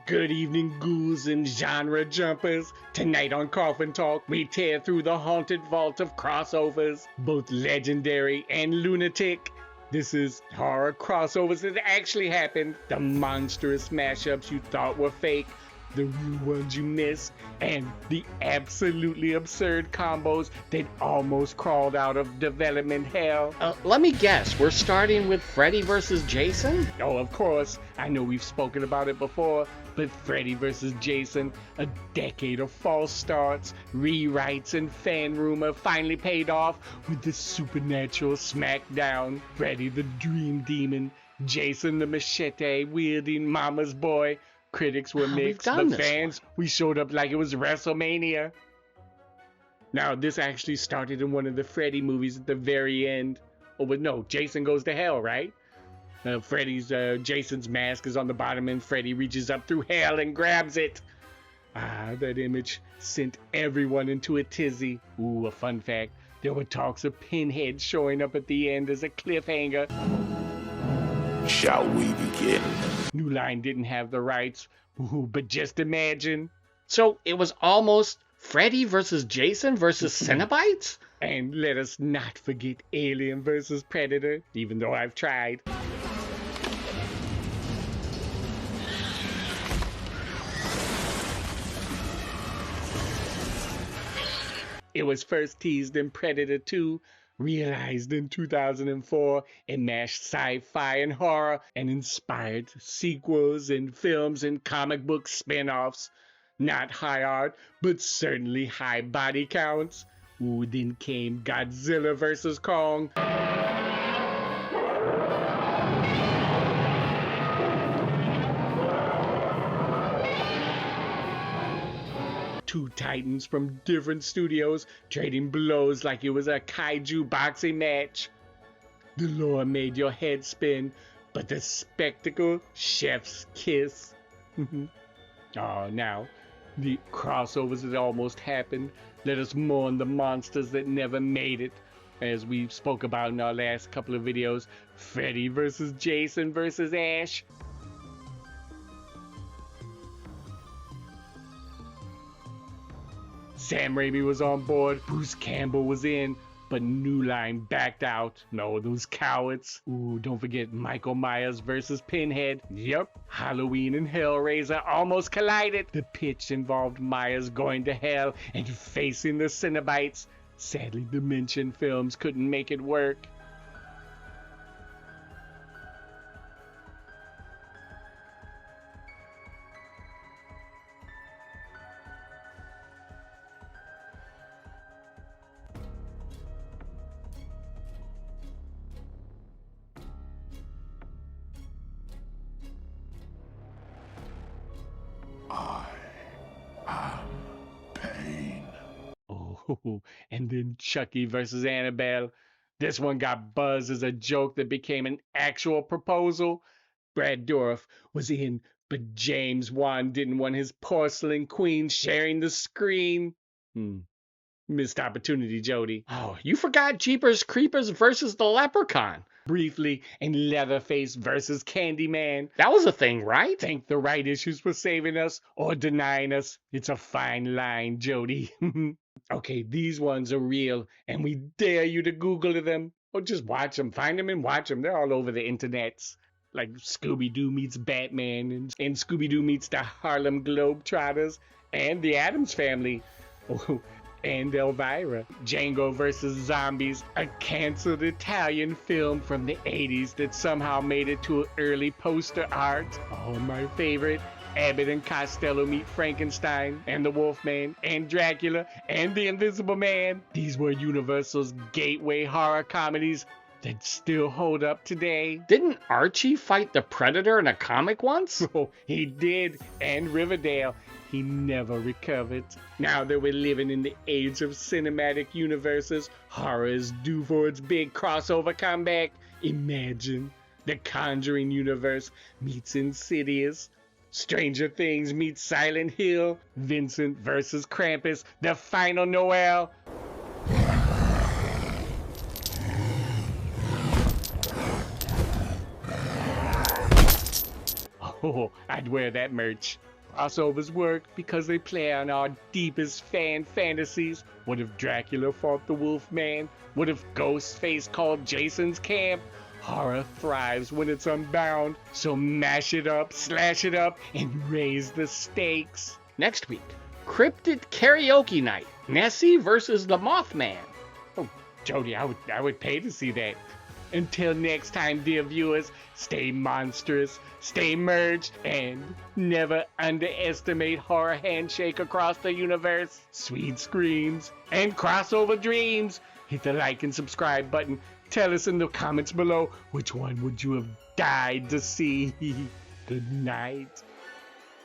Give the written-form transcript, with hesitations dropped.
Good evening, ghouls and genre jumpers. Tonight on Coffin Talk, we tear through the haunted vault of crossovers, both legendary and lunatic. This is horror crossovers that actually happened, the monstrous mashups you thought were fake, the real ones you missed, and the absolutely absurd combos that almost crawled out of development hell. Let me guess, we're starting with Freddy versus Jason? Oh, of course, I know we've spoken about it before, but Freddy vs. Jason, a decade of false starts, rewrites, and fan rumor finally paid off with the supernatural smackdown. Freddy the Dream Demon, Jason the machete-wielding mama's boy. Critics were mixed, but fans, we showed up like it was WrestleMania. Now, this actually started in one of the Freddy movies at the very end. Oh, but no, Jason Goes to Hell, right? Jason's mask is on the bottom and Freddy reaches up through hell and grabs it. Ah, that image sent everyone into a tizzy. Ooh, a fun fact. There were talks of Pinhead showing up at the end as a cliffhanger. Shall we begin? New Line didn't have the rights. Ooh, but just imagine. So it was almost Freddy versus Jason versus Cenobites? And let us not forget Alien versus Predator, even though I've tried. It was first teased in Predator 2, realized in 2004, it mashed sci-fi and horror and inspired sequels and films and comic book spin-offs. Not high art, but certainly high body counts. Ooh, then came Godzilla vs. Kong. Two titans from different studios trading blows like it was a kaiju boxing match. The lore made your head spin, but the spectacle, chef's kiss. Oh, now, the crossovers that almost happened. Let us mourn the monsters that never made it. As we spoke about in our last couple of videos, Freddy versus Jason versus Ash. Sam Raimi was on board, Bruce Campbell was in, but New Line backed out. No, those cowards. Ooh, don't forget Michael Myers versus Pinhead. Yep, Halloween and Hellraiser almost collided. The pitch involved Myers going to hell and facing the Cenobites. Sadly, Dimension Films couldn't make it work. I am pain. Oh, and then Chucky versus Annabelle. This one got buzz as a joke that became an actual proposal. Brad Dourif was in, but James Wan didn't want his porcelain queen sharing the screen. Missed opportunity, Jody. Oh, you forgot Jeepers Creepers versus the Leprechaun. Briefly, and Leatherface versus Candyman. That was a thing, right? Thank the right issues for saving us or denying us. It's a fine line, Jody. Okay, these ones are real, and we dare you to Google them. Or just watch them. Find them and watch them. They're all over the internets. Like Scooby-Doo meets Batman, and Scooby-Doo meets the Harlem Globetrotters, and the Addams Family. Oh, and Elvira. Django vs. Zombies, a canceled Italian film from the 80s that somehow made it to early poster art. Oh, my favorite. Abbott and Costello meet Frankenstein, and the Wolfman, and Dracula, and the Invisible Man. These were Universal's gateway horror comedies that still hold up today. Didn't Archie fight the Predator in a comic once? Oh, he did, and Riverdale. He never recovered. Now that we're living in the age of cinematic universes, horror is due for its big crossover comeback. Imagine the Conjuring universe meets Insidious. Stranger Things meets Silent Hill. Vincent versus Krampus, the final Noel. Oh, I'd wear that merch. Crossovers work because they play on our deepest fan fantasies. What if Dracula fought the Wolfman? What if Ghostface called Jason's camp? Horror thrives when it's unbound, so mash it up, slash it up, and raise the stakes. Next week, Cryptid Karaoke Night, Nessie versus the Mothman. Oh, Jody, I would pay to see that. Until next time, dear viewers, stay monstrous, stay merged, and never underestimate horror handshake across the universe, sweet screams, and crossover dreams. Hit the like and subscribe button. Tell us in the comments below which one would you have died to see. Good night.